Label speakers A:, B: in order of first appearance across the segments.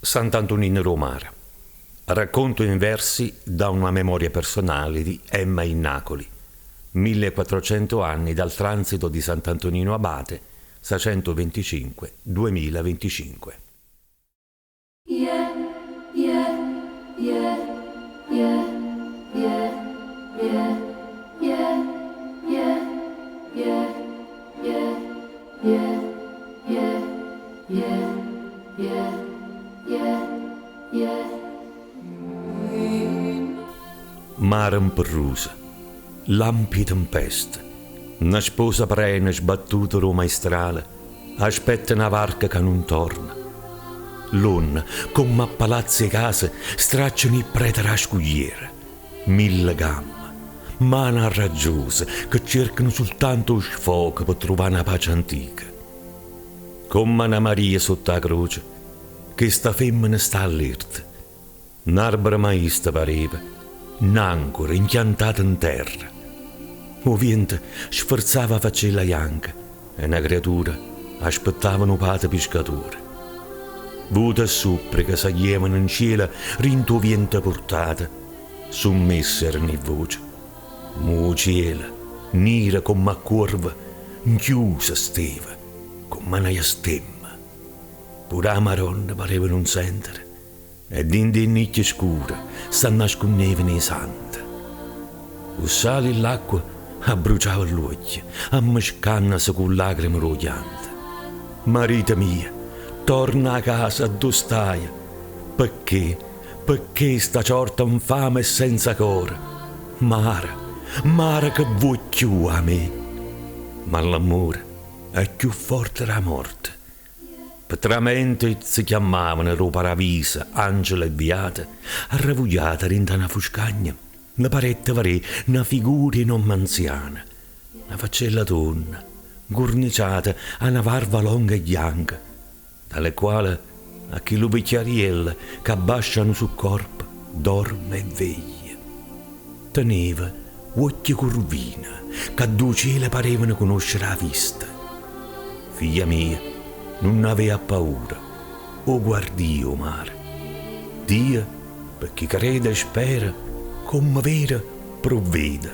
A: Sant'Antonino Romara. Racconto in versi da una memoria personale di Emma Innacoli. 1400 anni dal transito di Sant'Antonino Abate, 625-2025. Mare imperrusa, lampi tempesta, una sposa prena sbattuta Roma maestrale, aspetta una barca che non torna. L'onna, come a palazzi e case, stracciano i preti a scugliere, 1000 gambe, mani arraggiose che cercano soltanto sfogo per trovare una pace antica. Come una Maria sotto la croce, che sta femmina sta allerta, un albero maista pareva, un'ancora impiantata in terra. Il vento sforzava a facella bianca e una creatura aspettava un padre pescatore. Vuote e suppliche saglievano in cielo rinto vento portata, sommesse erano in voce. Mo cielo, nera come a curva, chiusa steva, come una stemma. Pure la Maronna pareva non sentire, e dentro in nicchia scura si nascondevano i santi. Il sale e l'acqua abbruciava l'occhio, ammascannasi con lacrime roglianti. Marita mia, torna a casa a dostaia. Perché sta ciorta infame e senza cuore? Mare che vuoi più a me. Ma l'amore è più forte della morte. Petramente si chiamavano Ropa Ravisa, Angela e Beata, arravugliata dentro una fuscagna, una parete varè, una figura non anziana, una faccella donna, gurniciata a una varva longa e bianca, dalle quali a chi lo bicchiarielle che abbasciano sul corpo dorme e veglia. Teneva occhi curvina, che a due cieli parevano conoscere la vista. Figlia mia, non aveva paura, o guardio mare. Dio, per chi crede e spera, come vera provveda,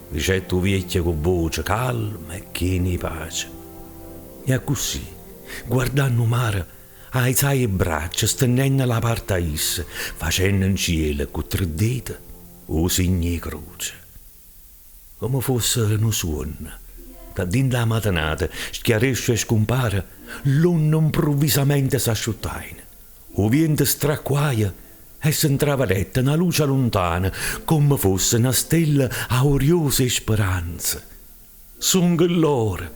A: dice tu vecchia con voce calma e piena di pace. E così, guardando mare, alzai le braccia, stendendo la parte a essa, facendo in cielo con 3 dita o segni di croce. Come fosse un suono, da dentro la mattinata schiarisce e scompare, l'onna improvvisamente s'asciuttaina. Il vento stracquaia e si intravedette una luce lontana, come fosse una stella auriosa e speranza. Son che loro,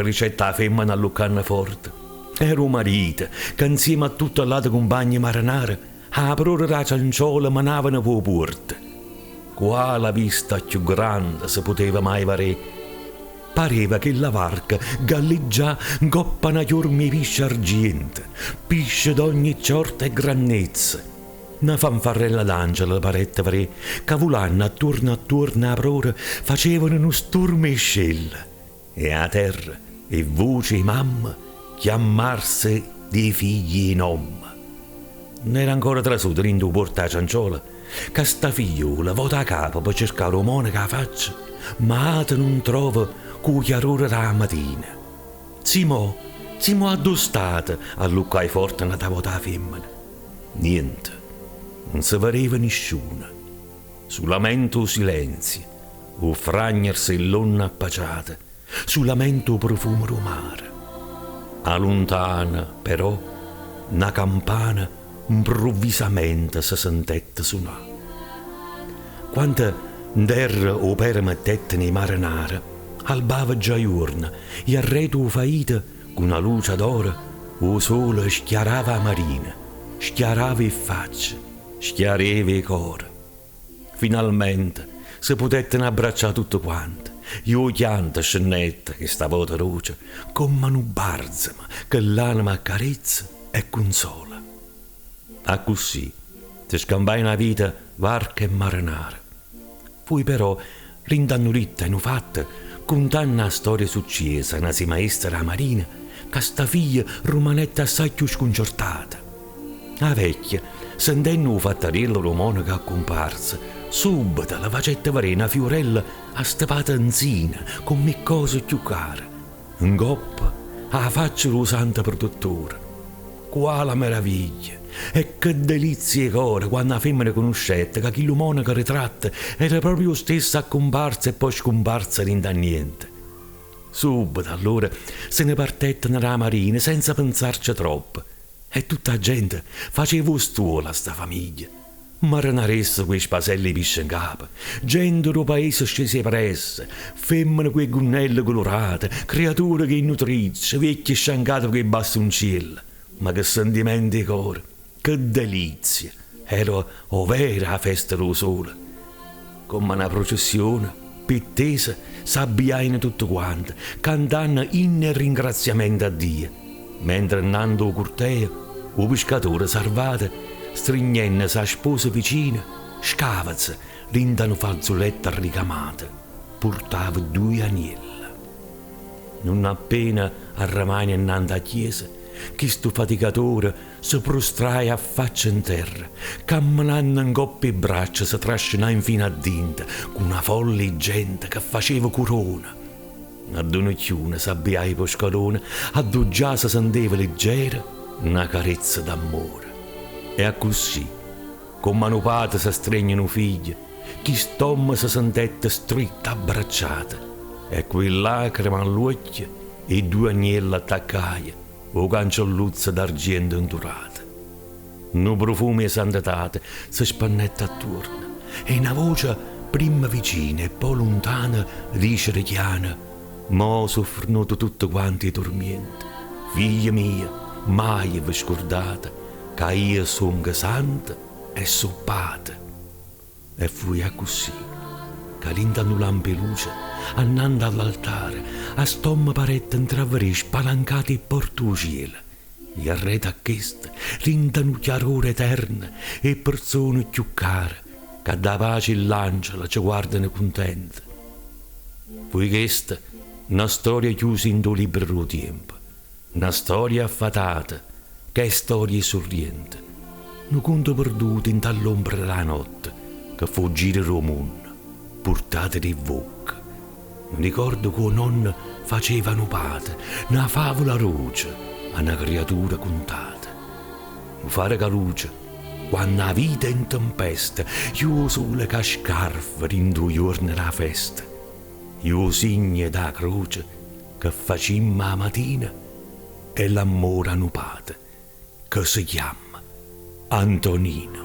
A: ricetta la femmina all'uccanna forte. Era un marito che insieme a tutte le altre compagne marinare a prora la cianciola manavano per la porta. Quale vista più grande si poteva mai vedere? Pareva che la varca galleggia coppa una chiorma pisce argente, pisce d'ogni ciorta e grandezza. Una fanfarella d'angelo parette varè, cavulanno attorno a prora, facevano uno sturmo e scella. E a terra, e voce mamma, chiamarsi dei figli in nome. Non era ancora trasuto dentro porta a cianciola, che sta figliola vota a capo per cercare un monaco a faccia, ma ate non trova con chiarore della mattina. Simò addostata all'uccai forte una tavota la femmina. Niente, non si vedeva nessuno. Solamente silenzio, o fragnersi e l'onna appaciata, solamente o profumo del mare. A lontana, però, una campana improvvisamente si sentette suonare. Quando terra o permettette nei marinari, albava già giorno e a reto faita con una luce d'oro o sole schiarava la marina, schiarava le facce, schiareva il cuore. Finalmente si potettero abbracciare tutte quante, io chianto scennette che sta volta roce, come un barzema che l'anima accarezza e consola. A così si scambai una vita varca e marinara. Poi però, rindannuritta e nu fatta, contando la storia successa, una si maestra la marina, che sta figlia rimanette assai più sconcertata. La vecchia, sentendo un fattarello romano che è comparsa, subito la facetta varena Fiorella a sta patanzina con me cose più care. In coppa, la faccia lo santo protettore. Quale meraviglia! E che delizia ora quando la femmina conoscette che chi monaco ritratta era proprio stessa a comparsa e poi scomparsa da niente. Subito allora se ne partette nella marina senza pensarci troppo e tutta la gente faceva stuola a sta famiglia. Marinaressa quei spaselli pisce in capo, gente do paese scese presse, femmine quei gunnelle colorate, creature che nutrizze, vecchie sciancate quei bastoncelli. Ma che sentimenti di cuore, che delizia! Era vera festa del sole. Come una processione, pittesa, s'abbiaino tutto quanto, cantando in ringraziamento a Dio. Mentre andando al corteo, un pescatore salvato, stringendo sa sposa vicina, scavazza rintano fazzoletta ricamata, portava 2 agnelli. Non appena arramai innanzi a chiesa, chi sto faticatore si prostrae a faccia in terra, camminando in coppie e braccia si trascinava fino a dinta, con una folle gente che faceva corona. Ad un'occhiuna s'abbiava i pescatone, ad un già si sentiva leggera una carezza d'amore. E a così, con mano pata si strengono figli, chi stomma si sentette stretta abbracciata, e quel lacrima all'occhio e 2 agnelli attaccati, o cancelluzza d'argento indurata. Un profumo e santitate si spannetta attorno, e una voce prima vicina e poi lontana dice richiana: «Mo soffrono tutti quanti i tormenti. Figlia mia, mai vi scordate che io sono santa e soppata». E fui a così, che lintano lampi luce, andando all'altare, a stomma paretta intravere spalancati e portuciela. E a rete a questa, lintano chiarore eterna e persone più care, che da pace e l'angela ci guardano contente. Poi questa, una storia chiusa in 2 libri del tempo, una storia affatata, che è storia sorriente, un conto perduto in dall'ombra della notte, che fuggire il mondo, portate di bocca. Mi ricordo che nonna faceva una pata, una favola roce, a una creatura contata. Mi fare che luce, quando la vita è in tempesta, io sole che scarfa in 2 giorni la festa. Io segno da croce che facimmo la mattina e l'amore annupata, che si chiama Antonino.